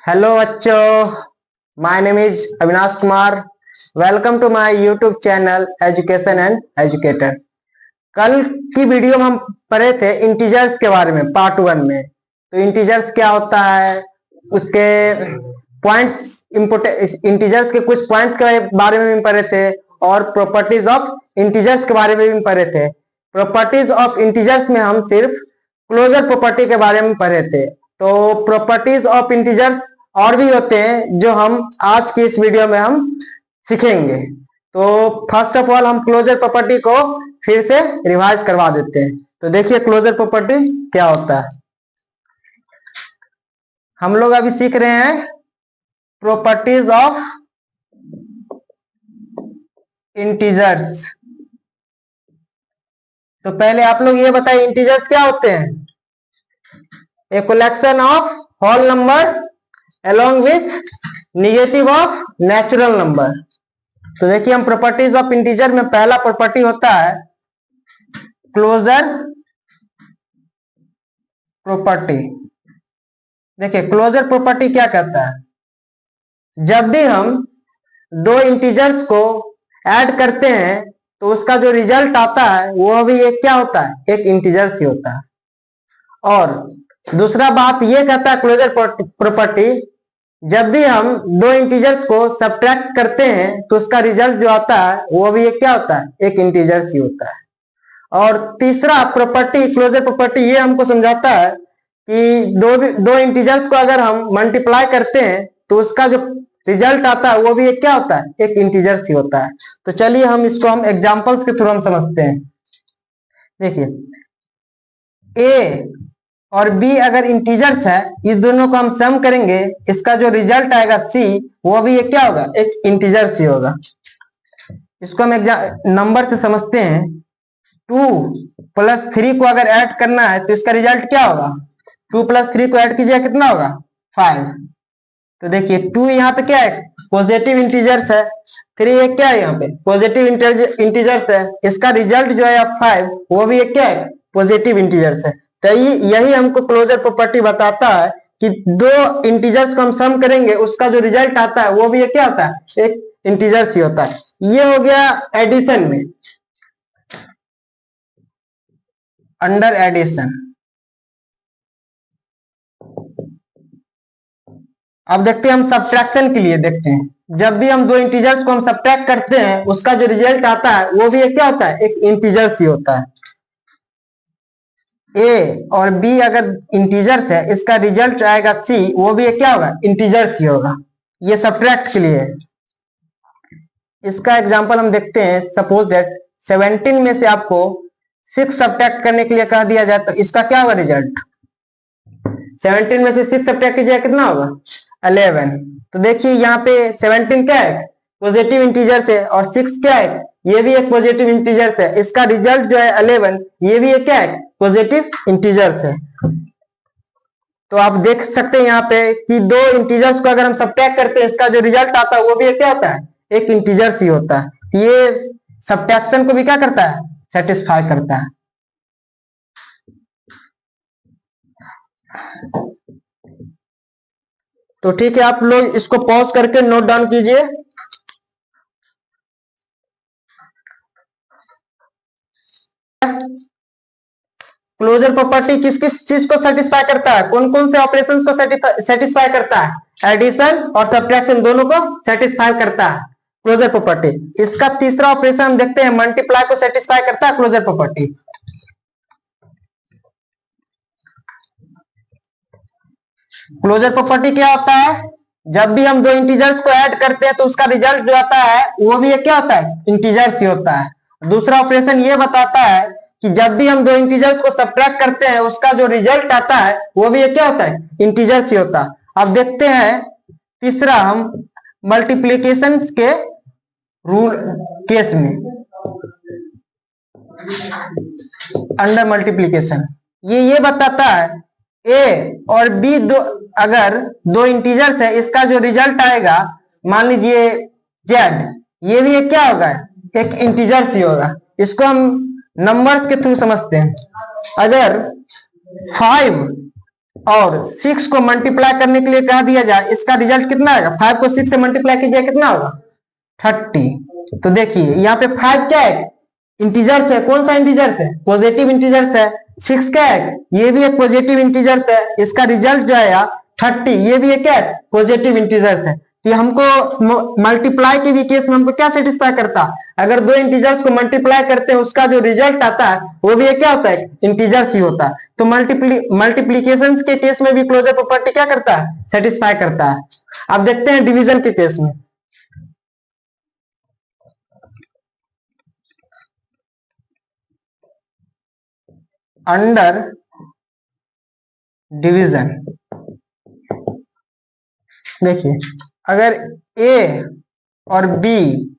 Hello बच्चों, my name is Avinash Kumar. Welcome to my YouTube channel education and educator. कल की video में हम पढ़े थे इंटीजर्स के बारे में पार्ट 1 में। तो इंटीजर्स क्या होता है, उसके पॉइंट्स, इंटीजर्स के कुछ पॉइंट्स के बारे में भी पढ़े थे और प्रॉपर्टीज ऑफ इंटीजर्स के बारे में भी पढ़े थे। प्रॉपर्टीज ऑफ इंटीजर्स में हम सिर्फ क्लोजर प्रॉपर्टी के बारे में पढ़े थे। तो प्रॉपर्टीज ऑफ इंटीजर्स और भी होते हैं जो हम आज की इस वीडियो में हम सीखेंगे। तो फर्स्ट ऑफ ऑल हम क्लोजर प्रॉपर्टी को फिर से रिवाइज करवा देते हैं। तो देखिए क्लोजर प्रॉपर्टी क्या होता है। हम लोग अभी सीख रहे हैं प्रॉपर्टीज ऑफ इंटीजर्स। तो पहले आप लोग ये बताइए इंटीजर्स क्या होते हैं। A collection of whole number along with negative of natural number। तो देखिए हम प्रॉपर्टीज ऑफ इंटीजर में पहला प्रॉपर्टी होता है क्लोजर प्रॉपर्टी। देखिए क्लोजर प्रॉपर्टी क्या कहता है, जब भी हम दो इंटीजर्स को ऐड करते हैं तो उसका जो रिजल्ट आता है वो भी एक क्या होता है, एक इंटीजर ही होता है। और दूसरा बात ये कहता है क्लोजर प्रॉपर्टी, जब भी हम दो इंटीजर्स को सब्ट्रैक्ट करते हैं तो उसका रिजल्ट जो आता है वो भी एक क्या होता है, एक इंटीजर ही होता है। और तीसरा प्रॉपर्टी क्लोजर प्रॉपर्टी ये हमको समझाता है कि दो इंटीजर्स को अगर हम मल्टीप्लाई करते हैं तो उसका जो रिजल्ट आता है वो भी एक क्या होता है, एक इंटीजर ही होता है। तो चलिए हम एग्जांपल्स के थ्रू हम समझते हैं। देखिए ए और बी अगर इंटीजर्स है, इस दोनों को हम सम करेंगे, इसका जो रिजल्ट आएगा सी वो भी एक क्या होगा, एक इंटीजर सी होगा। इसको हम नंबर से समझते हैं। 2 + 3 को अगर ऐड करना है तो इसका रिजल्ट क्या होगा, 2 + 3 को ऐड कीजिए कितना होगा, 5। तो देखिए 2 यहाँ पे क्या है, पॉजिटिव इंटीजर्स है। 3 एक क्या है, यहाँ पे पॉजिटिव इंटीजर्स है। इसका रिजल्ट जो है 5 वो भी एक क्या है, पॉजिटिव इंटीजर्स है। तो यही हमको क्लोजर प्रॉपर्टी बताता है कि दो इंटीजर्स को हम सम करेंगे, उसका जो रिजल्ट आता है वो भी क्या होता है, एक इंटीजर ही होता है। ये हो गया एडिशन में, अंडर एडिशन। अब देखते हैं हम सब्ट्रैक्शन के लिए देखते हैं। जब भी हम दो इंटीजर्स को हम सब्ट्रैक्ट करते हैं उसका जो रिजल्ट आता है वो भी एक क्या होता है, एक इंटीजर ही होता है। ए और बी अगर इंटीजर्स है, इसका रिजल्ट आएगा सी, वो भी क्या होगा, इंटीजर ही होगा। ये सब्ट्रैक्ट के लिए। इसका एग्जांपल हम देखते हैं। सपोज दैट 17 में से आपको 6 सब्ट्रैक्ट करने के लिए कह दिया जाए तो इसका क्या होगा रिजल्ट, 17 में से 6 सब्ट्रैक्ट कीजिए कितना होगा, 11। तो देखिए यहाँ पे 17 क्या है, पॉजिटिव इंटीजर है, और 6 क्या है, ये भी एक पॉजिटिव इंटीजर है। इसका रिजल्ट जो है 11, ये भी एक क्या है, पॉजिटिव इंटीजर है। तो आप देख सकते हैं यहाँ पे कि दो इंटीजर्स को अगर हम सब्ट्रैक्ट करते हैं इसका जो रिजल्ट आता है वो भी क्या होता है, एक इंटीजर ही होता है। ये सब्ट्रैक्शन को भी क्या करता है, सेटिस्फाई करता है। तो ठीक है, आप लोग इसको पॉज करके नोट डाउन कीजिए। क्लोजर प्रॉपर्टी किस किस चीज को सेटिस्फाई करता है, कौन कौन से ऑपरेशंस को सेटिस्फाई करता है, एडिशन और सब्ट्रैक्शन दोनों को सेटिस्फाई करता है क्लोजर प्रॉपर्टी। इसका तीसरा ऑपरेशन हम देखते हैं, मल्टीप्लाई को सेटिस्फाई करता है क्लोजर प्रॉपर्टी। क्लोजर प्रॉपर्टी क्या होता है, जब भी हम दो इंटीजर्स को ऐड करते हैं तो उसका रिजल्ट जो आता है वो भी क्या होता है, इंटीजर ही होता है। दूसरा ऑपरेशन ये बताता है कि जब भी हम दो इंटीजर्स को सब्ट्रैक्ट करते हैं उसका जो रिजल्ट आता है वो भी क्या होता है, इंटीजर ही होता है। अब देखते हैं तीसरा हम मल्टीप्लीकेशन के रूल केस में, अंडर मल्टीप्लीकेशन। ये बताता है ए और बी अगर दो इंटीजर्स है, इसका जो रिजल्ट आएगा, मान लीजिए जेड, ये भी एक क्या होगा, एक इंटीजर ही होगा। इसको हम नंबर्स के थ्रू समझते हैं। अगर 5 और 6 को मल्टीप्लाई करने के लिए कह दिया जाए, इसका रिजल्ट कितना आएगा? 5 को 6 से मल्टीप्लाई कीजिए, कितना होगा? 30। तो देखिए यहाँ पे 5 क्या है? इंटीजर्स है। कौन सा इंटीजर्स है? पॉजिटिव इंटीजर्स है। 6 क्या है? ये भी एक पॉजिटिव इंटीजर्स है। इसका रिजल्ट जो आया 30, ये भी एक क्या है? पॉजिटिव इंटीजर्स है। तो हमको मल्टीप्लाई के भी केस में हमको क्या सेटिस्फाई करता है? अगर दो इंटीजर्स को मल्टीप्लाई करते हैं, उसका जो रिजल्ट आता है वो भी क्या होता है? इंटीजर्स ही होता है। तो मल्टीप्लीकेशन के केस में भी क्लोजर प्रॉपर्टी क्या करता है? सेटिस्फाई करता है। अब देखते हैं डिवीजन के केस में। अंडर डिवीजन देखिए, अगर ए और बी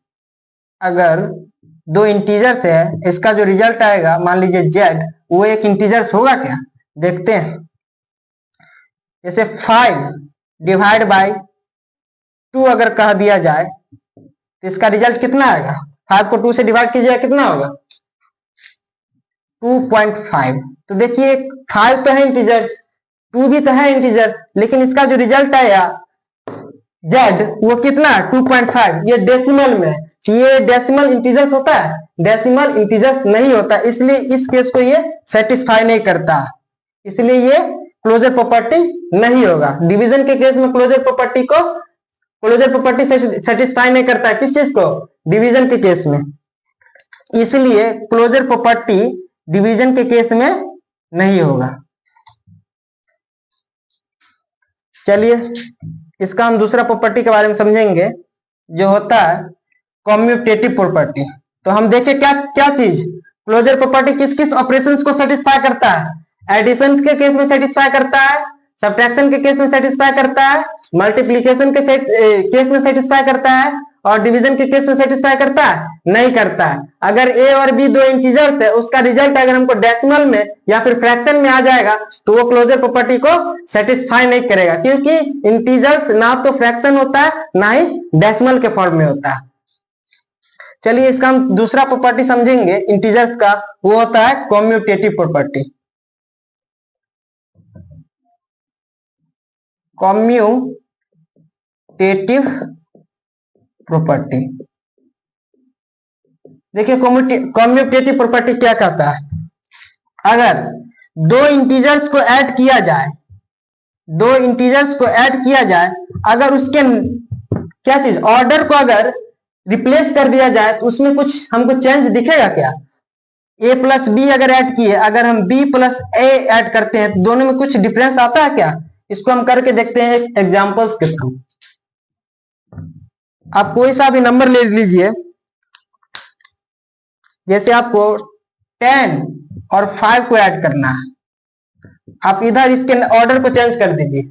अगर दो इंटीजर्स है, इसका जो रिजल्ट आएगा मान लीजिए जेड, वो एक इंटीजर्स होगा क्या? देखते हैं। जैसे 5 डिवाइड बाय 2 अगर कह दिया जाए तो इसका रिजल्ट कितना आएगा? 5 को 2 से डिवाइड कीजिएगा, कितना होगा? 2.5। तो देखिए 5 तो है इंटीजर्स, 2 भी तो है इंटीजर्स, लेकिन इसका जो रिजल्ट आया जेड वो कितना? 2.5। ये डेसिमल में, ये डेसिमल इंटीजर्स होता है? डेसिमल इंटीजर्स नहीं होता, इसलिए इस केस को ये सेटिस्फाई नहीं करता, इसलिए ये क्लोजर प्रॉपर्टी नहीं होगा। डिवीजन के केस में क्लोजर प्रॉपर्टी सेटिस्फाई नहीं करता है। किस चीज को? डिवीजन के केस में। इसलिए क्लोजर प्रॉपर्टी डिवीजन के केस में नहीं होगा। चलिए इसका हम दूसरा प्रॉपर्टी के बारे में समझेंगे, जो होता है कम्यूटेटिव प्रॉपर्टी। तो हम देखें क्या क्या चीज क्लोजर प्रॉपर्टी किस किस ऑपरेशंस को सेटिस्फाई करता है? एडिशन के केस में सेटिस्फाई करता है, सब्ट्रैक्शन के केस में सेटिस्फाई करता है, मल्टीप्लिकेशन के केस में सेटिस्फाई करता है, और डिवीजन के केस में सेटिस्फाई करता है? नहीं करता है। अगर ए और बी दो इंटीजर्स है, उसका रिजल्ट अगर हमको डेसिमल में या फिर फ्रैक्शन में आ जाएगा तो वो क्लोजर प्रॉपर्टी को सेटिस्फाई नहीं करेगा, क्योंकि इंटीजर्स ना तो फ्रैक्शन होता है ना ही डेसिमल के फॉर्म में होता है। चलिए इसका हम दूसरा प्रॉपर्टी समझेंगे इंटीजर्स का, वो होता है कम्यूटेटिव प्रॉपर्टी। कम्यूटेटिव प्रॉपर्टी देखिए, कम्यूटेटिव प्रॉपर्टी क्या कहता है? अगर दो इंटीजर्स को ऐड किया जाए, अगर उसके क्या चीज ऑर्डर को अगर रिप्लेस कर दिया जाए तो उसमें कुछ हमको चेंज दिखेगा क्या? a प्लस बी अगर ऐड किए, अगर हम b प्लस ए ऐड करते हैं तो दोनों में कुछ डिफरेंस आता है क्या? इसको हम करके देखते हैं एग्जांपल्स के थ्रू। आप कोई सा भी नंबर ले लीजिए, जैसे आपको 10 और 5 को ऐड करना है, आप इधर इसके ऑर्डर को चेंज कर दीजिए,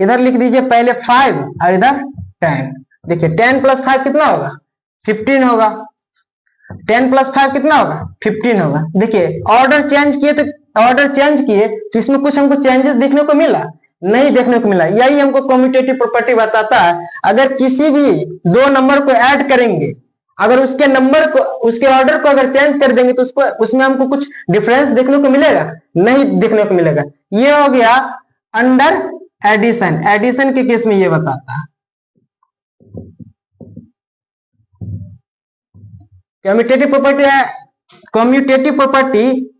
इधर लिख दीजिए पहले 5 और इधर 10। देखिए 10 प्लस 5 कितना होगा? 15 होगा। 10 प्लस 5 कितना होगा? 15 होगा। देखिए ऑर्डर चेंज किए तो इसमें कुछ हमको चेंजेस देखने को मिला? नहीं देखने को मिला। यही हमको कम्यूटेटिव प्रॉपर्टी बताता है। अगर किसी भी दो नंबर को ऐड करेंगे, अगर उसके ऑर्डर को अगर चेंज कर देंगे तो उसमें हमको कुछ डिफरेंस देखने को मिलेगा? नहीं देखने को मिलेगा। ये हो गया अंडर एडिशन के केस में ये बताता है। कम्यूटेटिव प्रॉपर्टी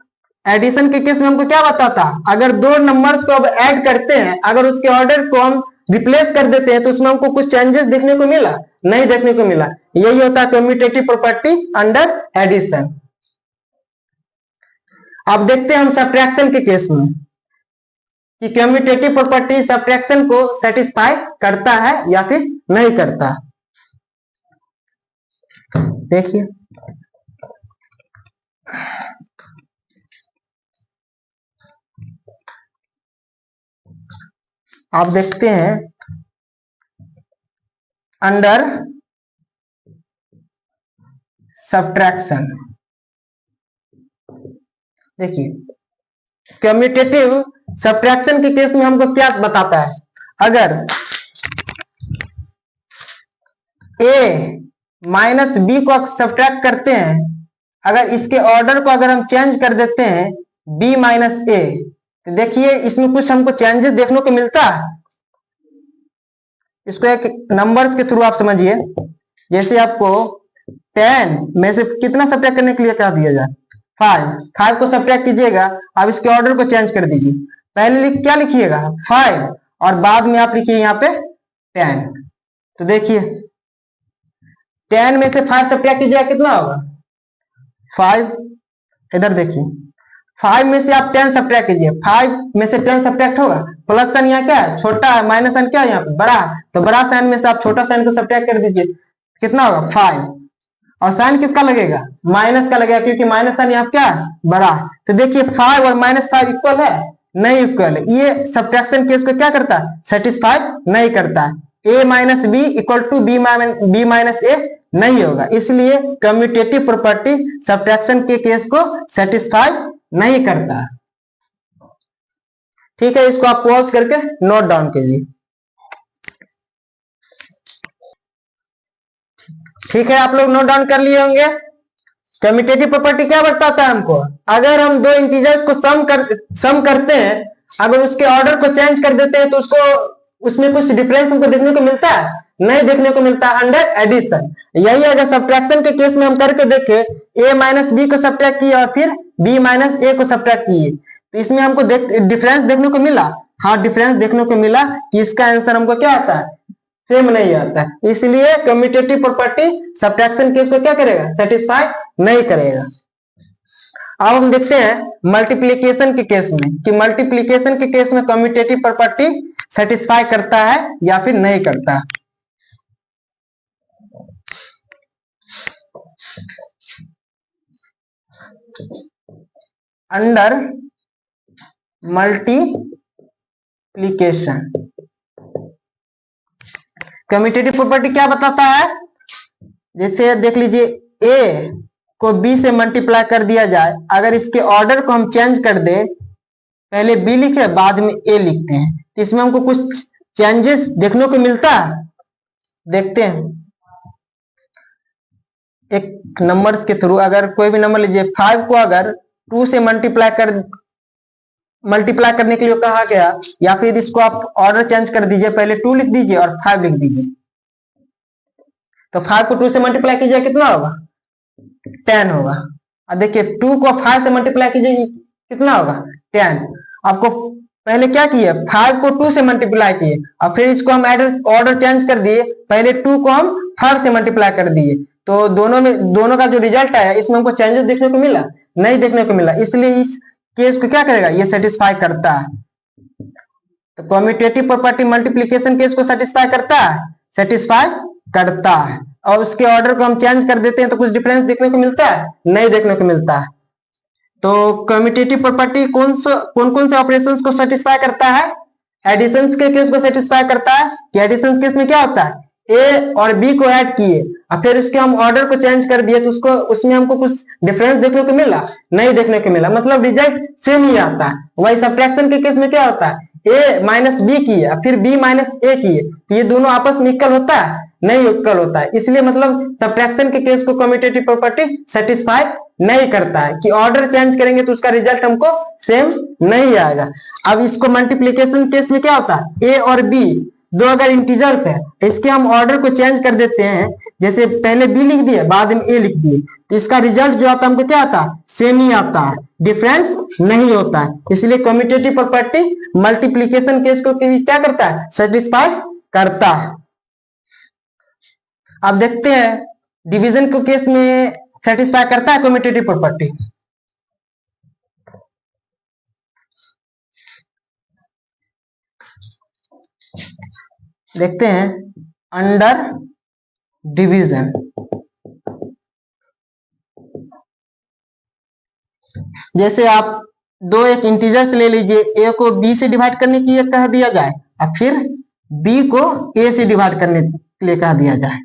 एडिशन के केस में हमको क्या बताता? अगर दो नंबर्स को अब ऐड करते हैं, अगर उसके ऑर्डर को हम रिप्लेस कर देते हैं तो उसमें हमको कुछ चेंजेस देखने को मिला? नहीं देखने को मिला। यही होता है कम्यूटेटिव प्रॉपर्टी अंडर एडिशन। अब देखते हैं हम सब्ट्रैक्शन के केस में कि कम्यूटेटिव प्रॉपर्टी सब्ट्रैक्शन को सेटिस्फाई करता है या फिर नहीं करता। देखिए आप देखते हैं अंडर सब्ट्रैक्शन, देखिए कम्यूटेटिव सब्ट्रैक्शन के केस में हमको क्या बताता है? अगर a माइनस बी को सब्ट्रैक्ट करते हैं, अगर इसके ऑर्डर को अगर हम चेंज कर देते हैं b माइनस ए, तो देखिए इसमें कुछ हमको चेंजेस देखने को मिलता है। इसको एक नंबर्स के थ्रू आप समझिए। जैसे आपको 10 में से कितना सब्ट्रैक्ट करने के लिए कहा दिया जाए, 5 को सब्ट्रैक्ट कीजिएगा। आप इसके ऑर्डर को चेंज कर दीजिए। पहले क्या लिखिएगा 5 और बाद में आप लिखिए यहाँ पे 10। तो देखिए 10 में से 5 सब्ट्रैक्ट कीजिएगा, कितना होगा 5। इधर देखिए 5 में से आप 10 सब्ट्रैक्ट कीजिए, 5 में से 10 सब्ट्रैक्ट होगा। प्लस साइन यहाँ क्या है, छोटा है, माइनस साइन क्या है यहाँ पे, बड़ा। तो बड़ा साइन में से आप छोटा साइन को सब्ट्रैक्ट कर दीजिए, कितना होगा 5। और साइन किसका लगेगा, माइनस का लगेगा, क्योंकि माइनस साइन यहाँ क्या है, बड़ा। तो देखिए 5 और -5 इक्वल है, नहीं इक्वल है। ये सब्ट्रैक्शन केस को क्या करता है, सेटिस्फाई नहीं करता है। a minus b equal to b minus a नहीं होगा। इसलिए कम्यूटेटिव प्रॉपर्टी सब्ट्रैक्शन के केस को सेटिस्फाई नहीं करता। ठीक है, इसको आप पॉज करके नोट डाउन कीजिए। ठीक है, आप लोग नोट डाउन कर लिए होंगे। कम्यूटेटिव प्रॉपर्टी क्या बताता है हमको, अगर हम दो इंटीजर्स को सम करते हैं, अगर उसके ऑर्डर को चेंज कर देते हैं तो उसमें कुछ डिफरेंस हमको देखने को मिलता है, नहीं देखने को मिलता अंडर एडिशन। यही अगर सब्ट्रैक्शन के केस में हम करके देखे, a माइनस बी को सब्ट्रैक्ट किए और फिर b माइनस ए को सब्ट्रैक्ट किए, तो इसमें हमको डिफरेंस देखने को मिला। हाँ, डिफरेंस देखने को मिला कि इसका आंसर हमको क्या आता है, सेम नहीं आता है। इसलिए कम्यूटेटिव प्रॉपर्टी सब्ट्रैक्शन केस को क्या करेगा, सेटिस्फाई नहीं करेगा। अब हम देखते हैं मल्टीप्लीकेशन के केस में कि मल्टीप्लीकेशन के केस में कम्यूटेटिव प्रॉपर्टी सेटिस्फाई करता है या फिर नहीं करता। अंडर मल्टीप्लीकेशन कम्यूटेटिव प्रॉपर्टी क्या बताता है, जैसे देख लीजिए a को b से मल्टीप्लाई कर दिया जाए, अगर इसके ऑर्डर को हम चेंज कर दे, पहले b लिखे बाद में a लिखते हैं, तो इसमें हमको कुछ चेंजेस देखने को मिलता है। देखते हैं एक नंबर्स के थ्रू, अगर कोई भी नंबर लीजिए, 5 को अगर 2 से मल्टीप्लाई करने के लिए कहा गया, या फिर इसको आप ऑर्डर चेंज कर दीजिए, पहले 2 लिख दीजिए और 5 लिख दीजिए। तो 5 को 2 से मल्टीप्लाई कीजिए, कितना होगा 10 होगा। अब देखिए 2 को 5 से मल्टीप्लाई कीजिए, कितना होगा 10। आपको पहले क्या किए, 5 को 2 से मल्टीप्लाई किए और फिर इसको हम ऑर्डर चेंज कर दिए, पहले 2 को हम 5 से मल्टीप्लाई कर दिए। तो दोनों का जो रिजल्ट आया, इसमें हमको चेंजेस देखने को मिला, नहीं देखने को मिला। इसलिए इस केस को क्या करेगा, ये सेटिस्फाई करता है। तो कम्यूटेटिव प्रॉपर्टी मल्टीप्लीकेशन केस को सेटिस्फाई करता है, सेटिस्फाई करता है। और उसके ऑर्डर को हम चेंज कर देते हैं तो कुछ डिफरेंस देखने को मिलता है, नहीं देखने को मिलता है। तो कम्यूटेटिव प्रॉपर्टी कौन कौन से ऑपरेशंस को सेटिस्फाई करता है, एडिशन के केस को सेटिस्फाई करता है। कि एडिशन केस में क्या होता है, ए और बी को ऐड किए और फिर उसके हम ऑर्डर को चेंज कर दिए, तो उसमें हमको कुछ डिफरेंस देखने को मिला, नहीं देखने को मिला, मतलब रिजल्ट सेम ही आता है। वही सब्ट्रैक्शन के केस में क्या होता है, a माइनस बी किए फिर b माइनस ए किए, तो ये दोनों आपस में इक्वल होता है, नहीं इक्वल होता है। इसलिए मतलब सब्ट्रैक्शन के केस को कम्यूटेटिव प्रॉपर्टी सेटिस्फाई नहीं करता है कि ऑर्डर चेंज करेंगे तो उसका रिजल्ट हमको सेम नहीं आएगा। अब इसको मल्टीप्लीकेशन केस में क्या होता है, a और b दो अगर इंटीजर्स है, इसके हम ऑर्डर को चेंज कर देते हैं, जैसे पहले b लिख दिए बाद में a लिख दिए, तो इसका रिजल्ट जो आता है हमको क्या आता है, सेम ही आता है, डिफरेंस नहीं होता है। इसलिए कम्यूटेटिव प्रॉपर्टी मल्टीप्लीकेशन केस को क्या करता है, सेटिस्फाई करता है। अब देखते हैं डिवीजन को केस में सेटिस्फाई करता है कम्यूटेटिव प्रॉपर्टी। देखते हैं अंडर डिवीजन, जैसे आप एक इंटीजर्स ले लीजिए, a को b से डिवाइड करने के लिए कह दिया जाए और फिर b को a से डिवाइड करने के लिए कह दिया जाए,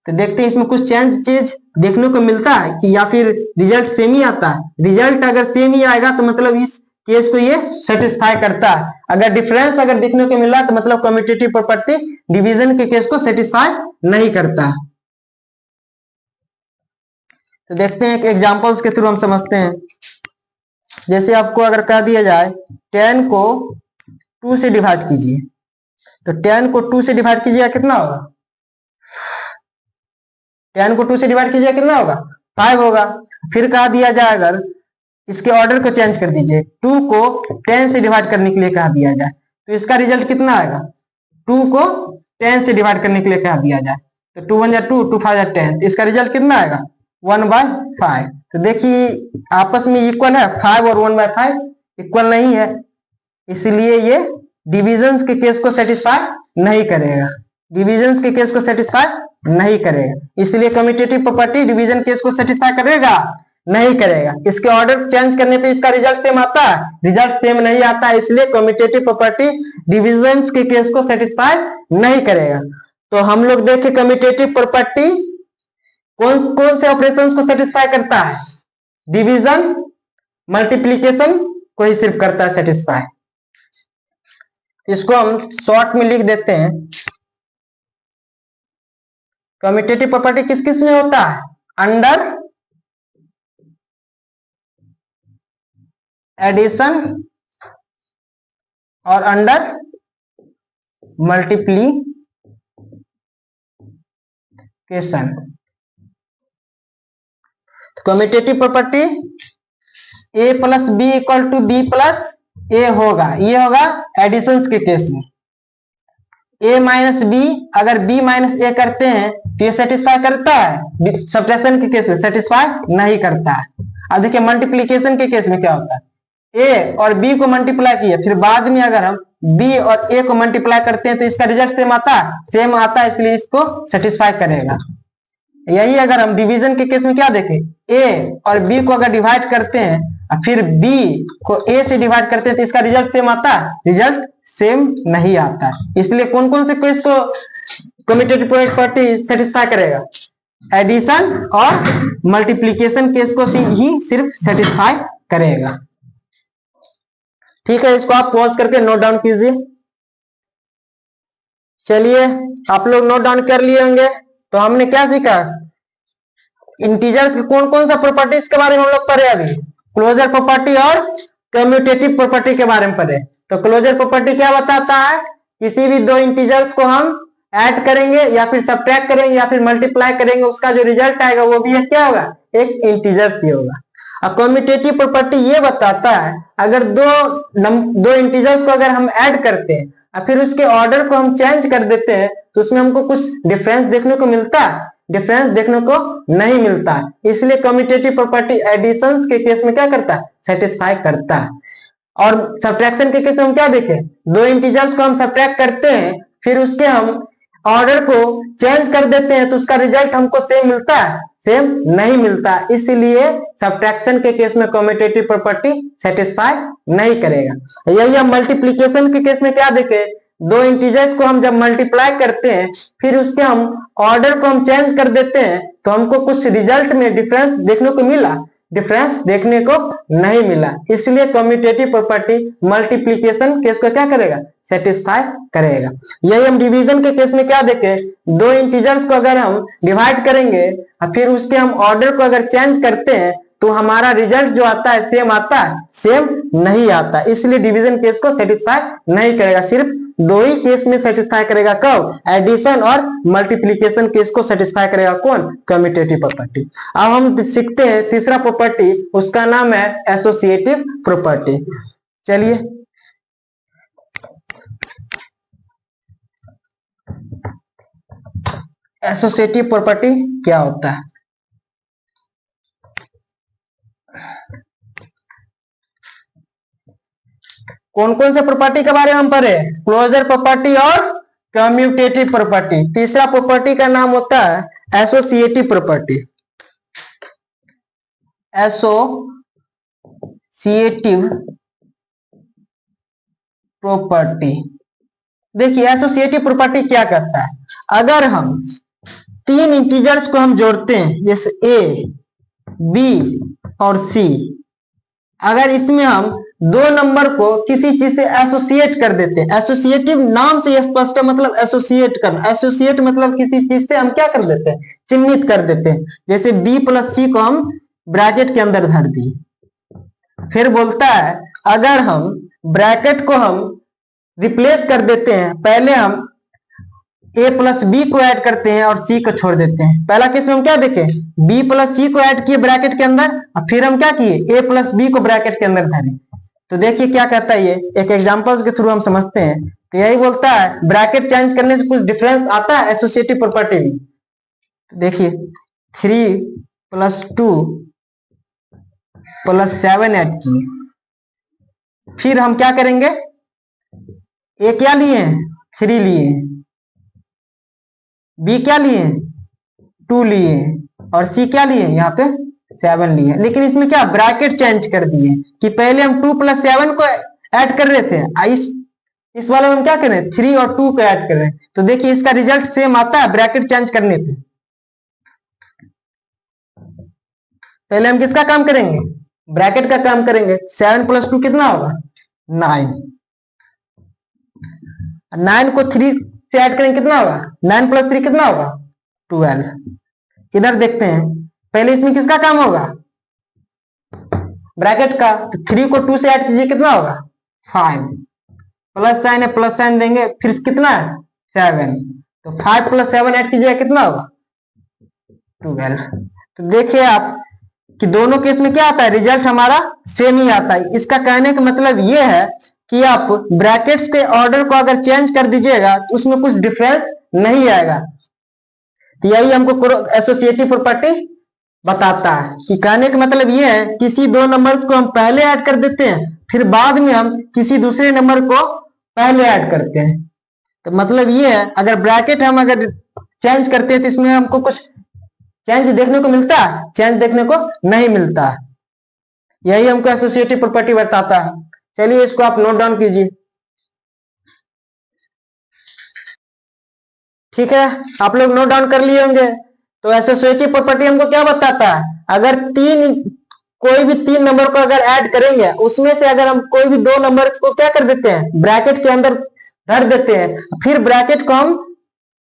तो देखते हैं इसमें कुछ चेंज देखने को मिलता है कि या फिर रिजल्ट सेम ही आता है। रिजल्ट अगर सेम ही आएगा तो मतलब इस केस को ये सेटिस्फाई करता है। अगर डिफरेंस देखने को मिला तो मतलब कम्यूटेटिव प्रॉपर्टी डिवीजन के केस को सेटिस्फाई नहीं करता। तो देखते हैं एक एग्जांपल्स के थ्रू हम समझते हैं। जैसे आपको अगर कह दिया जाए 10 को 2 से डिवाइड कीजिए, तो 10 को 2 से डिवाइड कीजिएगा कितना होगा? 10 को 2 से डिवाइड कीजिएगा कितना होगा? 5 होगा। फिर कहा दिया जाए अगर इसके ऑर्डर को चेंज कर दीजिए, 2 को 10 से डिवाइड करने के लिए कहा दिया जाए, तो इसका रिजल्ट कितना आएगा? 2 को 10 से डिवाइड करने के लिए कहा दिया जाए, तो 2 1 2, 2 5 10, इसका रिजल्ट कितना आएगा? 1/5। तो देखिए आपस में इक्वल है, 5 और 1/5 इक्वल नहीं है, इसलिए ये डिविजन के केस को सेटिस्फाई नहीं करेगा, डिविजन के केस को सेटिस्फाई नहीं करेगा। इसलिए कम्यूटेटिव प्रॉपर्टी डिवीजन केस को सेटिस्फाई करेगा? नहीं करेगा। इसके ऑर्डर चेंज करने पे इसका रिजल्ट सेम आता है? रिजल्ट सेम नहीं आता, इसलिए कम्यूटेटिव प्रॉपर्टी डिवीजन के केस को सेटिस्फाई नहीं करेगा। तो हम लोग देखें कम्यूटेटिव प्रॉपर्टी कौन कौन से ऑपरेशंस को सेटिस्फाई करता है? डिवीजन, मल्टीप्लीकेशन को ही सिर्फ करता है सेटिस्फाई। इसको हम शॉर्ट में लिख देते हैं। कम्यूटेटिव प्रॉपर्टी किस किस में होता है? अंडर एडिशन और under multiplication. Commutative property a plus b equal to b plus a होगा, ये होगा एडिशन के केस में। a माइनस बी, अगर b माइनस ए करते हैं तो ये सेटिस्फाई करता है? सब्ट्रैक्शन के केस में सेटिस्फाई नहीं करता है। अब देखिए मल्टीप्लीकेशन के केस में क्या होता है? a और b को मल्टीप्लाई किया, फिर बाद में अगर हम b और a को मल्टीप्लाई करते हैं तो इसका रिजल्ट सेम आता है? सेम आता है, इसलिए इसको सेटिस्फाई करेगा। यही अगर हम डिवीजन के केस में क्या देखें, a और b को अगर डिवाइड करते हैं और फिर b को a से डिवाइड करते हैं तो इसका रिजल्ट सेम आता है? रिजल्ट सेम नहीं आता। इसलिए कौन कौन से केस को कम्यूटेटिव प्रॉपर्टी सेटिस्फाई करेगा? एडिशन और मल्टीप्लीकेशन केस को ही सिर्फ सेटिस्फाई करेगा। ठीक है, इसको आप पॉज करके नोट डाउन कीजिए। चलिए आप लोग नोट डाउन कर लिए होंगे। तो हमने क्या सीखा? इंटीजर्स के कौन कौन सा प्रॉपर्टीज के बारे में हम लोग पढ़े? अभी क्लोजर प्रॉपर्टी और कम्यूटेटिव प्रॉपर्टी के बारे में पढ़े। तो क्लोजर प्रॉपर्टी क्या बताता है? किसी भी दो इंटीजर्स को हम ऐड करेंगे या फिर सब्ट्रैक्ट करेंगे या फिर मल्टीप्लाई करेंगे, उसका जो रिजल्ट आएगा वो भी क्या होगा? एक इंटीजर ही होगा। अब कम्यूटेटिव प्रॉपर्टी ये बताता है अगर दो इंटीजर्स को अगर हम ऐड करते हैं और फिर उसके ऑर्डर को हम चेंज कर देते हैं तो उसमें हमको कुछ डिफरेंस देखने को मिलता है? डिफरेंस देखने को नहीं मिलता है। इसलिए कम्यूटेटिव प्रॉपर्टी एडिशन के केस में क्या करता है? सेटिस्फाई करता है। और सब्ट्रैक्शन के केस में हम क्या देखें? दो इंटीजर्स को हम सब्ट्रैक्ट करते हैं, फिर उसके हम ऑर्डर को चेंज कर देते हैं तो उसका रिजल्ट हमको सेम मिलता है? सेम नहीं मिलता। इसलिए सब्ट्रैक्शन के केस में कम्यूटेटिव प्रॉपर्टी सेटिस्फाई नहीं करेगा। यही हम मल्टीप्लीकेशन के केस में क्या देखें? दो इंटीजर्स को हम जब मल्टीप्लाई करते हैं फिर उसके हम ऑर्डर को हम चेंज कर देते हैं तो हमको कुछ रिजल्ट में डिफरेंस देखने को मिला? डिफरेंस देखने को नहीं मिला। इसलिए कम्यूटेटिव प्रॉपर्टी मल्टीप्लीकेशन केस को क्या करेगा? सेटिस्फाई करेगा। यही हम डिवीजन के केस में क्या देखें? दो इंटीजर्स को अगर हम डिवाइड करेंगे और फिर उसके हम ऑर्डर को अगर चेंज करते हैं तो हमारा रिजल्ट जो आता है सेम आता है? सेम नहीं आता। इसलिए डिवीजन केस को सेटिस्फाई नहीं करेगा। सिर्फ दो ही केस में सेटिस्फाई करेगा। कब? एडिशन और मल्टीप्लीकेशन केस को सेटिस्फाई करेगा कौन? Commutative property. अब हम सीखते हैं तीसरा प्रॉपर्टी, उसका नाम है एसोसिएटिव प्रॉपर्टी। चलिए एसोसिएटिव प्रॉपर्टी क्या होता है? कौन कौन से प्रॉपर्टी के बारे में हम पढ़े? क्लोजर प्रॉपर्टी और कम्यूटेटिव प्रॉपर्टी। तीसरा प्रॉपर्टी का नाम होता है एसोसिएटिव प्रॉपर्टी। Associative property. देखिए एसोसिएटिव प्रॉपर्टी क्या करता है? अगर हम तीन इंटीजर्स को हम जोड़ते हैं जैसे ए, बी और सी, अगर इसमें हम दो नंबर को किसी चीज से एसोसिएट कर देते हैं, एसोसिएटिव नाम से स्पष्ट है, मतलब एसोसिएट करना। एसोसिएट मतलब किसी चीज से हम क्या कर देते हैं? चिन्हित कर देते हैं। जैसे बी प्लस सी को हम ब्रैकेट के अंदर धर दिए फिर बोलता है अगर हम ब्रैकेट को हम रिप्लेस कर देते हैं, पहले हम a प्लस बी को ऐड करते हैं और c को छोड़ देते हैं। पहला केस में हम क्या देखें, b प्लस सी को ऐड किए ब्रैकेट के अंदर और फिर हम क्या किए a प्लस बी को ब्रैकेट के अंदर धरे। तो देखिए क्या कहता है, ये एक एग्जांपल्स के थ्रू हम समझते हैं। तो यही बोलता है ब्रैकेट चेंज करने से कुछ डिफरेंस आता है एसोसिएटिव प्रॉपर्टी में। तो देखिए 3 प्लस 2 प्लस 7 ऐड किए, फिर हम क्या करेंगे, ए क्या लिए 3 लिए, बी क्या लिए 2 लिए और सी क्या लिए यहाँ पे 7 लिए। लेकिन इसमें क्या ब्रैकेट चेंज कर दिए कि पहले हम 2 प्लस 7 को ऐड कर रहे थे, इस वाले में हम क्या कर रहे हैं 3 और 2 को ऐड कर रहे हैं। तो देखिए इसका रिजल्ट सेम आता है ब्रैकेट चेंज करने पे। पहले हम किसका काम करेंगे, ब्रैकेट का काम करेंगे। 7 प्लस 2 कितना होगा 9, 9 को 3 से ऐड करेंगे कितना होगा, 9 प्लस 3 कितना होगा 12। इधर देखते हैं, पहले इसमें किसका काम होगा ब्रैकेट का, तो 3 को 2 से ऐड कीजिए कितना होगा 5, प्लस साइन है प्लस साइन देंगे, फिर कितना है 7, तो 5 प्लस 7 ऐड कीजिए कितना होगा 12। तो देखिए आप कि दोनों केस में क्या आता है, रिजल्ट हमारा सेम ही आता है। इसका कहने का मतलब ये है कि आप ब्रैकेट्स के ऑर्डर को अगर चेंज कर दीजिएगा तो उसमें कुछ डिफरेंस नहीं आएगा। तो यही हमको एसोसिएटिव प्रॉपर्टी बताता है कि कहने का मतलब ये है किसी दो नंबर्स को हम पहले ऐड कर देते हैं, फिर बाद में हम किसी दूसरे नंबर को पहले ऐड करते हैं। तो मतलब ये है अगर ब्रैकेट हम अगर चेंज करते हैं तो इसमें हमको कुछ चेंज देखने को मिलता है, चेंज देखने को नहीं मिलता। यही हमको एसोसिएटिव प्रॉपर्टी बताता है। चलिए इसको आप नोट डाउन कीजिए। ठीक है, आप लोग नोट डाउन कर लिए होंगे। तो एसोसिएटिव प्रॉपर्टी हमको क्या बताता है, अगर कोई भी 3 नंबर को अगर ऐड करेंगे उसमें से अगर हम कोई भी 2 नंबर को क्या कर देते हैं ब्रैकेट के अंदर धर देते हैं, फिर ब्रैकेट को हम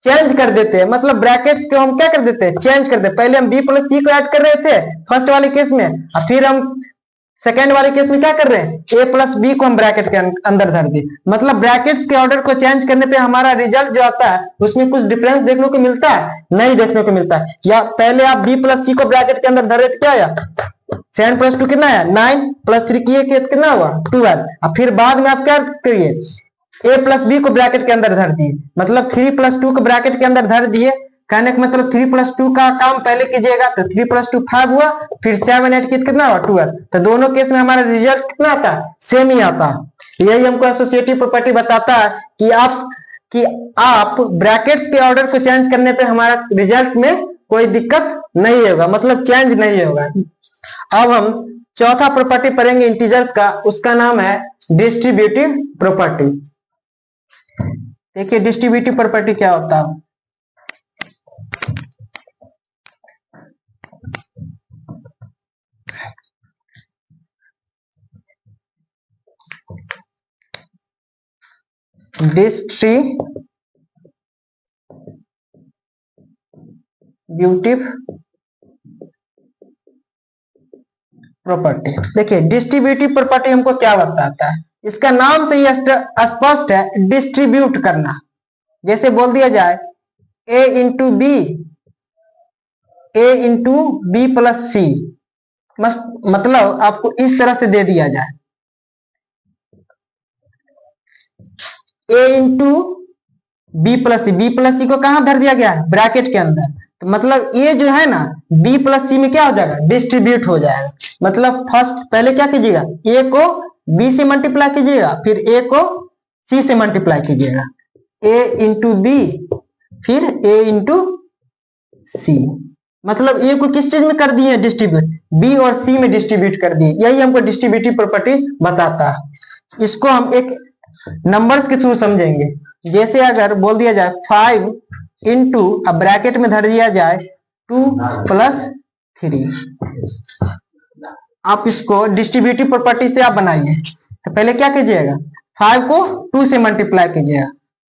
चेंज कर देते हैं, मतलब ब्रैकेट्स को हम क्या कर देते हैं चेंज कर देते हैं। पहले हम बी प्लस सी को ऐड कर रहे थे फर्स्ट वाले केस में, और फिर हम सेकेंड वाले केस में क्या कर रहे हैं ए प्लस बी को हम ब्रैकेट के अंदर धर दिए। मतलब ब्रैकेट्स के ऑर्डर को चेंज करने पे हमारा रिजल्ट जो आता है उसमें कुछ डिफरेंस देखने को मिलता है, नहीं देखने को मिलता है। या पहले आप बी प्लस सी को ब्रैकेट के अंदर धरे तो क्या आया 7 प्लस 2 कितना है 9, प्लस 3 किए कितना हुआ 12, और फिर बाद में आप क्या करिए ए प्लस बी को ब्रैकेट के अंदर धर दिए, मतलब 3 प्लस 2 को ब्रैकेट के अंदर धर दिए। कहने का मतलब 3 प्लस 2 का काम पहले कीजिएगा, तो 3 प्लस 2 5 हुआ, फिर 7 ऐड किया कितना हुआ 12। तो दोनों केस में हमारा रिजल्ट कितना आता है सेम ही आता है। यही हमको एसोसिएटिव प्रॉपर्टी बताता है कि आप ब्रैकेट्स के ऑर्डर को चेंज करने पे हमारा रिजल्ट में कोई दिक्कत नहीं होगा, मतलब चेंज नहीं होगा। अब हम चौथा प्रॉपर्टी पढ़ेंगे इंटीजर्स का, उसका नाम है डिस्ट्रीब्यूटिव प्रॉपर्टी। देखिए डिस्ट्रीब्यूटिव प्रॉपर्टी क्या होता है। डिस्ट्रीब्यूटिव प्रॉपर्टी, देखिए डिस्ट्रीब्यूटिव प्रॉपर्टी हमको क्या बताता है, इसका नाम से ही स्पष्ट है डिस्ट्रीब्यूट करना। जैसे बोल दिया जाए a इंटू बी प्लस सी, मतलब आपको इस तरह से दे दिया जाए a इंटू बी प्लस सी को कहां धर दिया गया है ब्रैकेट के अंदर। तो मतलब ये जो है ना b प्लस सी में क्या हो जाएगा डिस्ट्रीब्यूट हो जाएगा। मतलब फर्स्ट पहले क्या कीजिएगा a को b से मल्टीप्लाई कीजिएगा, फिर a को c से मल्टीप्लाई कीजिएगा, a इंटू बी फिर a इंटू सी, मतलब a को किस चीज में कर दिए डिस्ट्रीब्यूट, b और c में डिस्ट्रीब्यूट कर दिए। यही हमको डिस्ट्रीब्यूटिव प्रॉपर्टी बताता है। इसको हम एक नंबर्स के थ्रू समझेंगे। जैसे अगर बोल दिया जाए 5 इंटू अब ब्रैकेट में धर दिया जाए 2 प्लस 3, आप इसको डिस्ट्रीब्यूटिव प्रॉपर्टी से आप बनाइए। तो पहले क्या कीजिएगा 5 को 2 से मल्टीप्लाई कीजिएगा,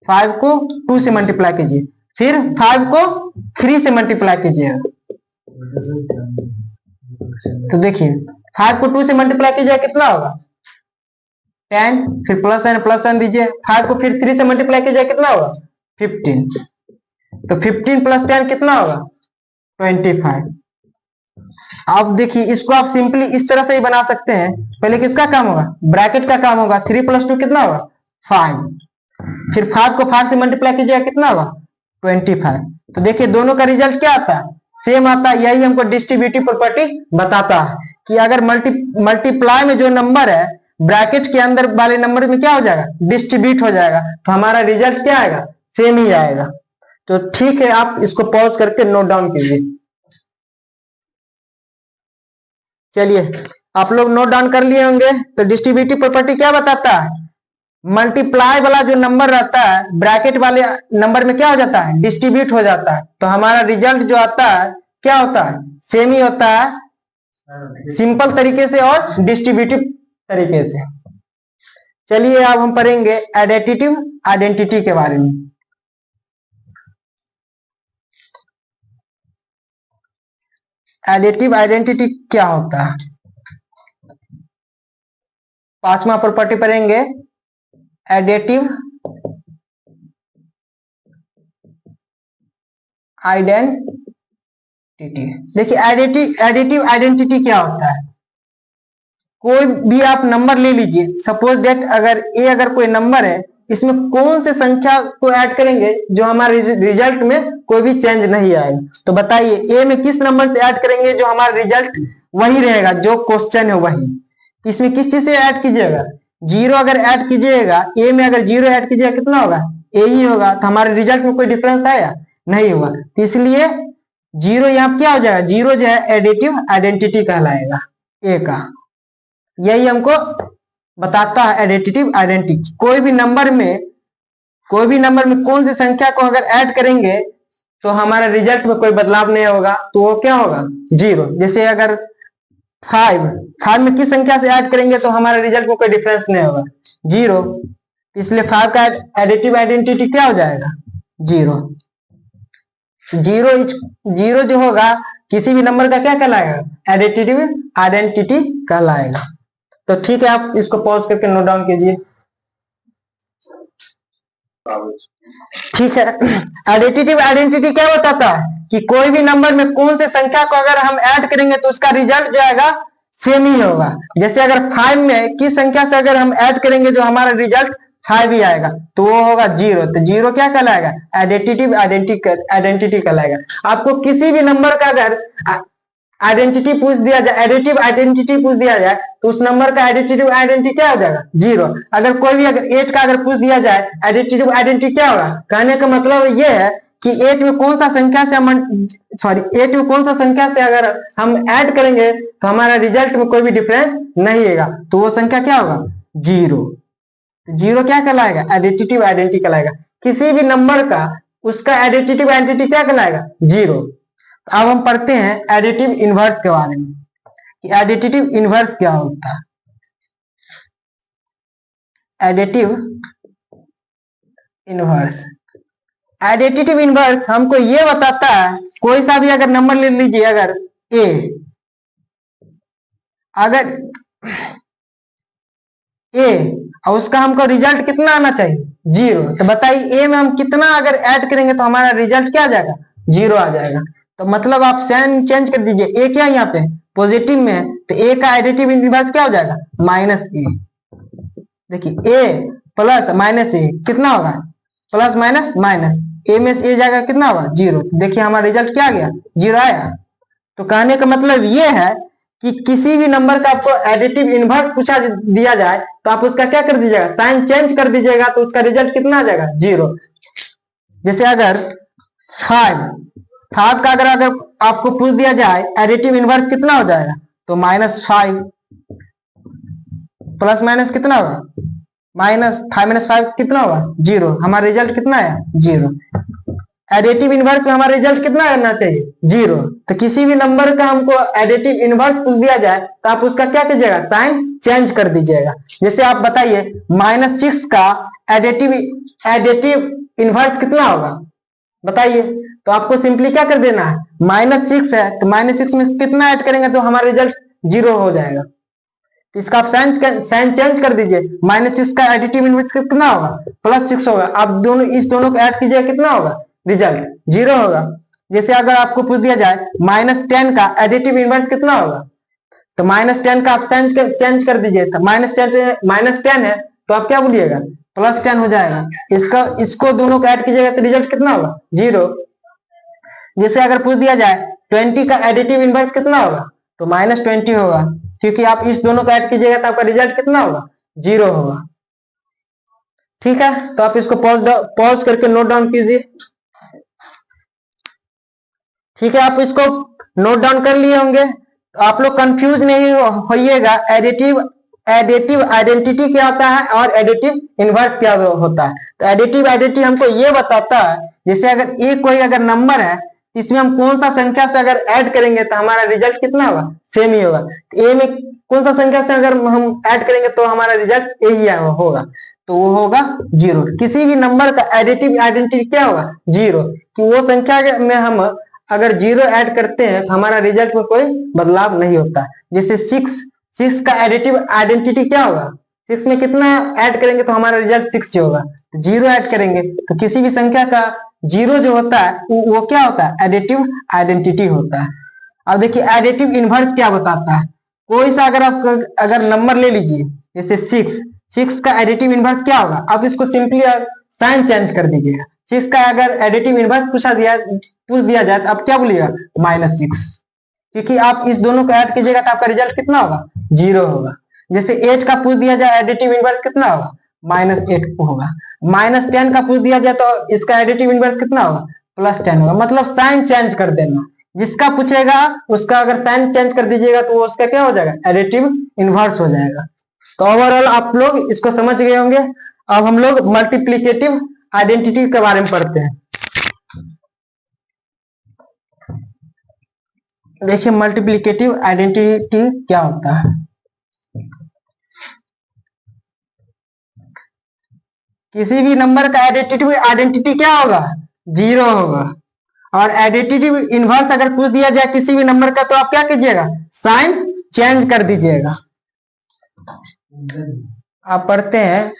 5 को 2 से मल्टीप्लाई कीजिए, फिर 5 को 3 से मल्टीप्लाई कीजिएगा। तो देखिए 5 को 2 से मल्टीप्लाई कीजिए कितना होगा 10, फिर प्लस एन दीजिए। 5 को फिर 3 से मल्टीप्लाई कीजिए कितना होगा 15, तो 15 प्लस 10 कितना होगा 25। अब देखिए इसको आप सिंपली इस तरह से ही बना सकते हैं। पहले किसका काम होगा ब्रैकेट का काम होगा। 3 + 2 कितना होगा 5, फिर 5 को 5 से मल्टीप्लाई कीजिए कितना होगा 25। तो देखिए दोनों का रिजल्ट क्या आता है सेम आता है। यही हमको डिस्ट्रीब्यूटिव प्रॉपर्टी बताता है कि अगर मल्टीप्लाई में जो नंबर है ब्रैकेट के अंदर वाले नंबर में क्या हो जाएगा डिस्ट्रीब्यूट हो जाएगा, तो हमारा रिजल्ट क्या आएगा सेम ही आएगा। तो ठीक है आप इसको पॉज करके नोट डाउन कीजिए। चलिए आप लोग नोट डाउन कर लिए होंगे। तो डिस्ट्रीब्यूटिव प्रॉपर्टी क्या बताता है मल्टीप्लाई वाला जो नंबर रहता है ब्रैकेट वाले नंबर में क्या हो जाता है डिस्ट्रीब्यूट हो जाता है, तो हमारा रिजल्ट जो आता है क्या होता है सेम ही होता है सिंपल तरीके से और डिस्ट्रीब्यूटिव तरीके से। चलिए अब हम पढ़ेंगे एडिटिव आइडेंटिटी के बारे में। एडिटिव आइडेंटिटी क्या होता है 5वां प्रॉपर्टी पढ़ेंगे एडिटिव आइडेंटिटी। देखिए एडिटिव आइडेंटिटी क्या होता है कोई भी आप नंबर ले लीजिए। सपोज दैट अगर कोई नंबर है इसमें कौन से संख्या को ऐड करेंगे जो हमारे रिजल्ट में कोई भी चेंज नहीं आएगा। तो बताइए ए में किस नंबर से ऐड करेंगे जो हमारा रिजल्ट वही रहेगा जो क्वेश्चन है वही। इसमें किस चीज से ऐड कीजिएगा 0 अगर ऐड कीजिएगा ए में अगर 0 ऐड कीजिएगा कितना होगा ए ही होगा, तो हमारे रिजल्ट में कोई डिफरेंस आया नहीं होगा। तो इसलिए 0 यहाँ क्या हो जाएगा 0 जो है एडिटिव आइडेंटिटी कहलाएगा ए का। यही हमको बताता है एडिटिव आइडेंटिटी। कोई भी नंबर में कौन सी संख्या को अगर ऐड करेंगे तो हमारा रिजल्ट में कोई बदलाव नहीं होगा, तो वो क्या होगा 0। जैसे अगर 5 में किस संख्या से ऐड करेंगे तो हमारे रिजल्ट में कोई डिफरेंस नहीं होगा 0, इसलिए 5 का एडिटिव आइडेंटिटी क्या हो जाएगा 0। 0 जो होगा किसी भी नंबर का क्या कहलाएगा एडिटिव आइडेंटिटी कहलाएगा। तो ठीक है आप इसको पॉज करके नोट डाउन कीजिए। ठीक है एडिटिव आइडेंटिटी क्या बताता है कि कोई भी नंबर में कौन से संख्या को अगर हम ऐड करेंगे तो उसका रिजल्ट जो आएगा सेम ही होगा। जैसे अगर 5 में किस संख्या से अगर हम ऐड करेंगे जो हमारा रिजल्ट 5 ही आएगा तो वो होगा 0। तो 0 क्या कहलाएगा एडिटिव आइडेंटिटी कहलाएगा। आपको किसी भी नंबर का अगर आइडेंटिटी पूछ दिया जाए एडिटिव आइडेंटिटी पूछ दिया जाए तो उस नंबर का एडिटिव आइडेंटिटी क्या हो जाएगा 0। अगर कोई भी अगर 8 का अगर पूछ दिया जाए एडिटिव आइडेंटिटी क्या होगा। कहने का मतलब ये है कि 8 में कौन सा संख्या से अगर हम ऐड करेंगे तो हमारा रिजल्ट में कोई भी डिफरेंस नहीं आएगा, तो वो संख्या क्या होगा 0। 0 क्या कहलाएगा एडिटिव आइडेंटिटी कहलाएगा। किसी भी नंबर का उसका एडिटिव आइडेंटिटी क्या कहलाएगा 0। अब हम पढ़ते हैं एडिटिव इनवर्स के बारे में कि एडिटिव इनवर्स क्या होता है। एडिटिव इनवर्स हमको ये बताता है कोई सा भी अगर नंबर ले लीजिए अगर ए और उसका हमको रिजल्ट कितना आना चाहिए 0। तो बताइए ए में हम कितना अगर ऐड करेंगे तो हमारा रिजल्ट क्या आ जाएगा 0 आ जाएगा। तो मतलब आप साइन चेंज कर दीजिए ए क्या यहाँ पे पॉजिटिव में है तो ए का एडिटिव इनवर्स क्या हो जाएगा -a। देखिए ए प्लस -a कितना होगा प्लस माइनस ए में से ए जाएगा कितना होगा 0। देखिए हमारा रिजल्ट क्या आ गया 0 आया। तो कहने का मतलब ये है कि किसी भी नंबर का आपको एडिटिव इनवर्स पूछा दिया जाए तो आप उसका क्या कर दीजिएगा साइन चेंज कर दीजिएगा तो उसका रिजल्ट कितना आ जाएगा 0। जैसे अगर 5 का अगर आपको पूछ दिया जाए एडिटिव इनवर्स कितना हो जाएगा तो -5 प्लस माइनस कितना होगा -5 कितना होगा 0। हमारा रिजल्ट कितना है 0। एडिटिव इनवर्स में हमारा रिजल्ट कितना आना चाहिए 0। तो किसी भी नंबर का हमको एडिटिव इनवर्स पूछ दिया जाए तो आप उसका क्या कीजिएगा साइन चेंज कर दीजिएगा। जैसे आप बताइए -6 का एडिटिव इनवर्स कितना होगा बताइए। तो आपको सिंपली क्या कर देना है -6 है तो -6 में कितना ऐड करेंगे तो हमारा रिजल्ट जीरो हो जाएगा। इसका आप साइन चेंज कर दीजिए, -6 का एडिटिव इनवर्स कितना होगा, +6 होगा। आप दोनों इस दोनों को ऐड कीजिएगा, कितना होगा, रिजल्ट 0 होगा। जैसे अगर आपको पूछ दिया जाए -10 का एडिटिव इनवर्स कितना होगा, तो -10 का आप साइन चेंज कर दीजिए, तो -10 है तो आप क्या बोलिएगा, +10 हो जाएगा। इसको दोनों को ऐड कीजिएगा तो रिजल्ट कितना होगा, 0। जैसे अगर पूछ दिया जाए 20 का एडिटिव इनवर्स कितना होगा, तो -20 होगा, क्योंकि आप इस दोनों को ऐड कीजिएगा तो आपका रिजल्ट कितना होगा, 0 होगा। ठीक है, तो आप इसको पॉज करके नोट डाउन कीजिए। ठीक है, आप इसको नोट डाउन कर लिए होंगे, तो आप लोग कंफ्यूज नहीं होइएगा। एडिटिव आइडेंटिटी क्या होता है और एडिटिव इनवर्स क्या होता है। तो एडिटिव आइडेंटिटी हमको ये बताता है, जैसे अगर कोई अगर नंबर है, इसमें हम कौन सा संख्या से अगर ऐड करेंगे तो हमारा रिजल्ट कितना होगा, सेम ही होगा। ए में कौन सा संख्या से अगर हम ऐड करेंगे तो हमारा रिजल्ट यही होगा, तो वो होगा 0। किसी भी नंबर का एडिटिव आइडेंटिटी क्या होगा, 0, कि वो संख्या में हम अगर 0 ऐड करते हैं तो हमारा रिजल्ट में कोई बदलाव नहीं होता। जैसे 6 का एडिटिव आइडेंटिटी क्या होगा, 6 में कितना ऐड करेंगे तो हमारा रिजल्ट 6 होगा, तो 0 ऐड करेंगे तो किसी भी संख्या का 0 जो होता है वो क्या होता है, एडिटिव आइडेंटिटी होता है। अब देखिए एडिटिव इनवर्स क्या बताता है। कोई सा अगर आप अगर नंबर ले लीजिए, जैसे 6 का एडिटिव इनवर्स क्या होगा, आप इसको सिंपली साइन चेंज कर दीजिएगा। 6 का अगर एडिटिव इनवर्स पूछ दिया जाए तो आप क्या बोलिएगा, -6, क्योंकि आप इस दोनों को ऐड कीजिएगा तो आपका रिजल्ट कितना होगा, 0 होगा। जैसे 8 का पूछ दिया जाए एडिटिव इनवर्स कितना होगा, -8 होगा। -10 का पूछ दिया जाए तो इसका एडिटिव इनवर्स कितना होगा, +10 होगा। मतलब साइन चेंज कर देना, जिसका पूछेगा उसका अगर साइन चेंज कर दीजिएगा तो वो उसका क्या हो जाएगा, एडिटिव इनवर्स हो जाएगा। तो ओवरऑल आप लोग इसको समझ गए होंगे। अब हम लोग मल्टीप्लिकेटिव आइडेंटिटी के बारे में पढ़ते हैं। देखिए मल्टीप्लिकेटिव आइडेंटिटी क्या होता है। किसी भी नंबर का आइडेंटिटी क्या होगा, 0 होगा। और एडिटिव इनवर्स अगर पूछ दिया जाए किसी भी नंबर का तो आप क्या कीजिएगा, साइन चेंज कर दीजिएगा। आप पढ़ते हैं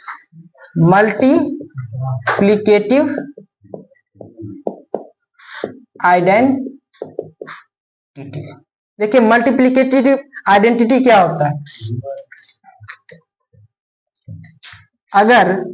मल्टीप्लिकेटिव आइडेंटिटी। देखिए मल्टीप्लिकेटिव आइडेंटिटी क्या होता है। अगर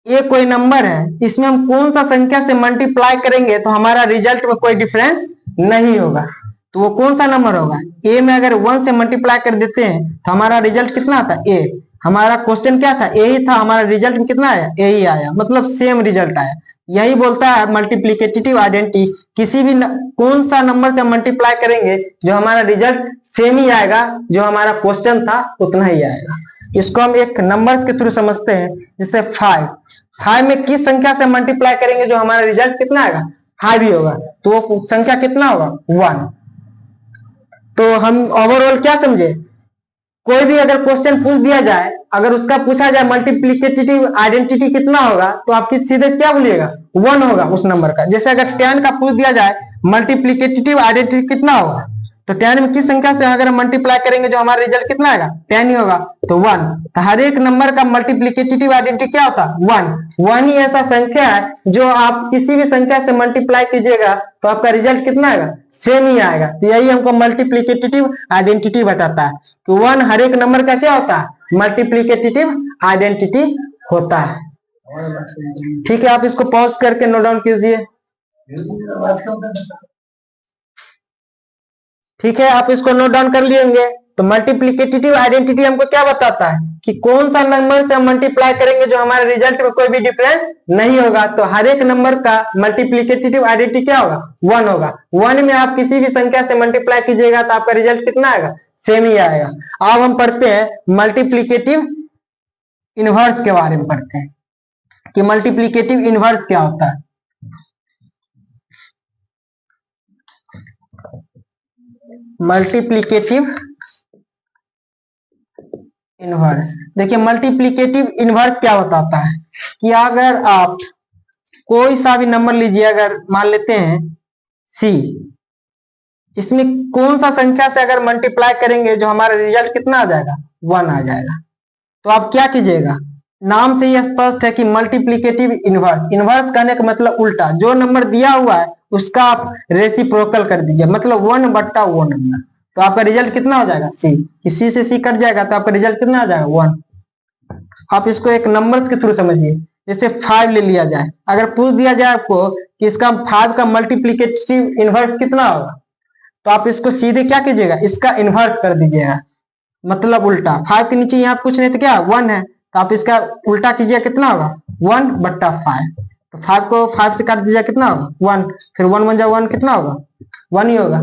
ये कोई नंबर है, इसमें हम कौन सा संख्या से मल्टीप्लाई करेंगे तो हमारा रिजल्ट में कोई डिफरेंस नहीं होगा, तो वो कौन सा नंबर होगा। ए में अगर 1 से मल्टीप्लाई कर देते हैं तो हमारा रिजल्ट कितना आता है, ए। हमारा क्वेश्चन क्या था, ए ही था, हमारा रिजल्ट में कितना आया, ए ही आया, मतलब सेम रिजल्ट आया। यही बोलता है मल्टीप्लिकेटिव आइडेंटिटी, किसी भी कौन सा नंबर से मल्टीप्लाई करेंगे जो हमारा रिजल्ट सेम ही आएगा, जो हमारा क्वेश्चन था उतना ही आएगा। इसको हम एक नंबर्स के थ्रू समझते हैं। जैसे 5 में किस संख्या से मल्टीप्लाई करेंगे जो हमारा रिजल्ट कितना आएगा, 5 ही होगा, तो वो संख्या कितना होगा, 1। तो हम ओवरऑल क्या समझे, कोई भी अगर क्वेश्चन पूछ दिया जाए, अगर उसका पूछा जाए मल्टीप्लिकेटिव आइडेंटिटी कितना होगा, तो आप सीधे क्या बोलिएगा, 1 होगा उस नंबर का। जैसे अगर 10 का पूछ दिया जाए मल्टीप्लिकेटिव आइडेंटिटी कितना होगा, तो 10 में किस संख्या से अगर मल्टीप्लाई करेंगे जो हमारा रिजल्ट कितना आएगा, 10 ही होगा, तो 1। तो हर एक नंबर का मल्टीप्लिकेटिव आइडेंटिटी क्या होता है, 1 ही ऐसा संख्या है जो आप किसी भी संख्या से मल्टीप्लाई कीजिएगा तो आपका रिजल्ट कितना आएगा, सेम ही आएगा। तो यही हमको मल्टीप्लिकेटिव आइडेंटिटी बताता है कि 1 हर एक नंबर का क्या होता है, मल्टीप्लिकेटिव आइडेंटिटी होता है। ठीक है, आप इसको पॉज करके नोट डाउन कीजिए। ठीक है, आप इसको नोट डाउन कर लिएंगे। तो मल्टीप्लिकेटिव आइडेंटिटी हमको क्या बताता है कि कौन सा नंबर से हम मल्टीप्लाई करेंगे जो हमारे रिजल्ट में कोई भी डिफरेंस नहीं होगा। तो हर एक नंबर का मल्टीप्लिकेटिव आइडेंटिटी क्या होगा, 1 होगा। 1 में आप किसी भी संख्या से मल्टीप्लाई कीजिएगा तो आपका रिजल्ट कितना आएगा, सेम ही आएगा। अब हम पढ़ते हैं मल्टीप्लिकेटिव इनवर्स के बारे में पढ़ते हैं कि मल्टीप्लिकेटिव इनवर्स क्या होता है। मल्टीप्लिकेटिव इनवर्स, देखिए मल्टीप्लिकेटिव इनवर्स क्या बताता है कि अगर आप कोई सा भी नंबर लीजिए, अगर मान लेते हैं C, इसमें कौन सा संख्या से अगर मल्टीप्लाई करेंगे जो हमारा रिजल्ट कितना आ जाएगा, 1 आ जाएगा। तो आप क्या कीजिएगा, नाम से ही स्पष्ट है कि मल्टीप्लिकेटिव इनवर्स, इनवर्स कहने का मतलब उल्टा, जो नंबर दिया हुआ है उसका आप रेसिप्रोकल कर दीजिए, मतलब 1 बट्टा वो नंबर। तो आपका रिजल्ट कितना हो जाएगा, सी, सी से सी कट जाएगा तो आपका रिजल्ट कितना आ जाएगा, 1। आप इसको एक नंबर के थ्रू समझिए, जैसे 5 ले लिया जाए, अगर पूछ दिया जाए आपको कि इसका 5 का मल्टीप्लिकेटिव इनवर्स कितना होगा, तो आप इसको सीधे क्या कीजिएगा, इसका इनवर्स कर दीजिएगा, मतलब उल्टा। 5 के नीचे यहाँ कुछ नहीं तो क्या 1 है, तो आप इसका उल्टा कीजिए, कितना होगा 1 बट्टा 5। तो 5 को 5 से काट दीजिए, कितना होगा 1, फिर 1 1 जा 1, कितना होगा 1 ही होगा।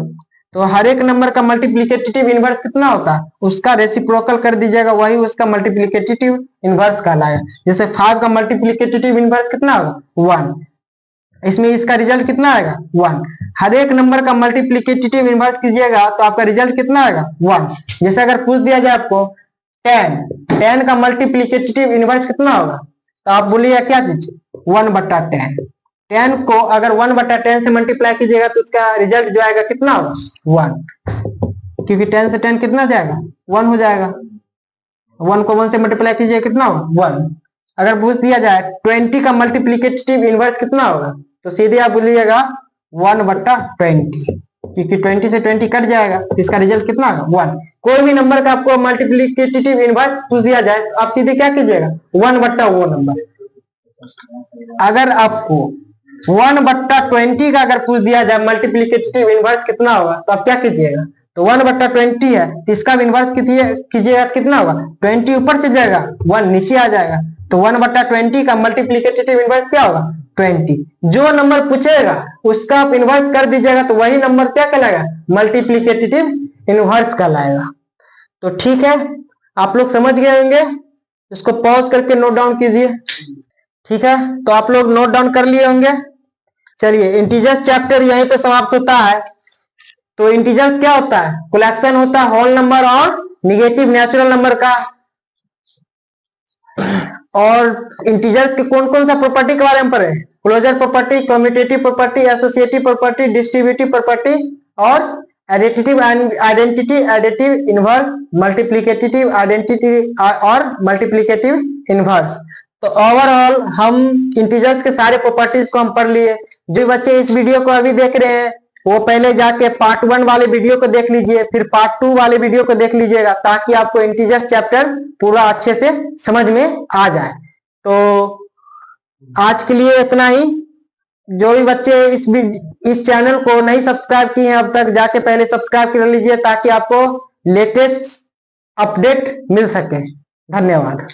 तो हर एक नंबर का मल्टीप्लिकेटिव इनवर्स कितना होता है, उसका रेसिप्रोकल कर दीजिएगा, वही उसका मल्टीप्लिकेटिव इनवर्स कहलाएगा। जैसे 5 का मल्टीप्लिकेटिव इनवर्स कितना होगा 1, इसमें इसका रिजल्ट कितना आएगा 1। हर एक नंबर का मल्टीप्लिकेटिव इनवर्स कीजिएगा तो आपका रिजल्ट कितना आएगा 1। जैसे अगर पूछ दिया जाए आपको 10 का मल्टीप्लिकेटिव इनवर्स कितना होगा, तो आप बोलिए क्या चीज 1 बट्टा 10। 10 को अगर 1 बट्टा 10 से मल्टीप्लाई कीजिएगा तो उसका रिजल्ट जो आएगा कितना होगा 1, क्योंकि 10 से 10 कितना जाएगा 1 हो जाएगा। 1 को 1 से मल्टीप्लाई कीजिए, कितना होगा 1। अगर पूछ दिया जाए 20 का मल्टीप्लिकेटिव इनवर्स कितना होगा, तो सीधे आप बोलिएगा 1 बट्टा 20, क्योंकि 20 से 20 कट जाएगा, इसका रिजल्ट कितना होगा 1। कोई भी नंबर का आपको मल्टीप्लिकेटिव इनवर्स पूछ दिया जाए तो आप सीधे क्या कीजिएगा 1 बट्टा वो नंबर। अगर आपको 1 बट्टा 20 का अगर पूछ दिया जाए मल्टीप्लिकेटिव इनवर्स कितना होगा, तो आप क्या कीजिएगा, तो 1 बट्टा 20 है तो इसका इनवर्स कीजिएगा, कितना होगा 20 ऊपर से जाएगा 1 नीचे आ जाएगा, तो 1 बट्टा 20 का मल्टीप्लिकेटिव इनवर्स क्या होगा 20। जो नंबर पूछेगा उसका आप इनवर्स कर दीजिएगा तो वही नंबर क्या कहलाएगा, मल्टीप्लिकेटिव इनवर्स कहलाएगा। तो ठीक है, आप लोग समझ गए होंगे, इसको पॉज करके नोट डाउन कीजिए। ठीक है, तो आप लोग नोट डाउन कर लिए होंगे। चलिए, इंटीजर्स चैप्टर यहीं पे समाप्त होता है। तो इंटीजर्स क्या होता है, कलेक्शन होता है होल नंबर और निगेटिव नेचुरल नंबर का। और इंटीजर्स के कौन कौन सा प्रॉपर्टी के बारे में पढ़े, closure property, commutative property, associative property, distributive property और additive identity, additive inverse, multiplicative identity और मल्टीप्लिकेटिव इनवर्स। तो ओवरऑल हम इंटीजर्स के सारे प्रॉपर्टीज को हम पढ़ लिए। जो बच्चे इस वीडियो को अभी देख रहे हैं वो पहले जाके पार्ट 1 वाले वीडियो को देख लीजिए, फिर पार्ट 2 वाले वीडियो को देख लीजिएगा, ताकि आपको इंटीजर्स चैप्टर पूरा अच्छे से समझ में आ जाए। तो आज के लिए इतना ही। जो भी बच्चे इस चैनल को नहीं सब्सक्राइब किए हैं अब तक, जाके पहले सब्सक्राइब कर लीजिए ताकि आपको लेटेस्ट अपडेट मिल सके। धन्यवाद।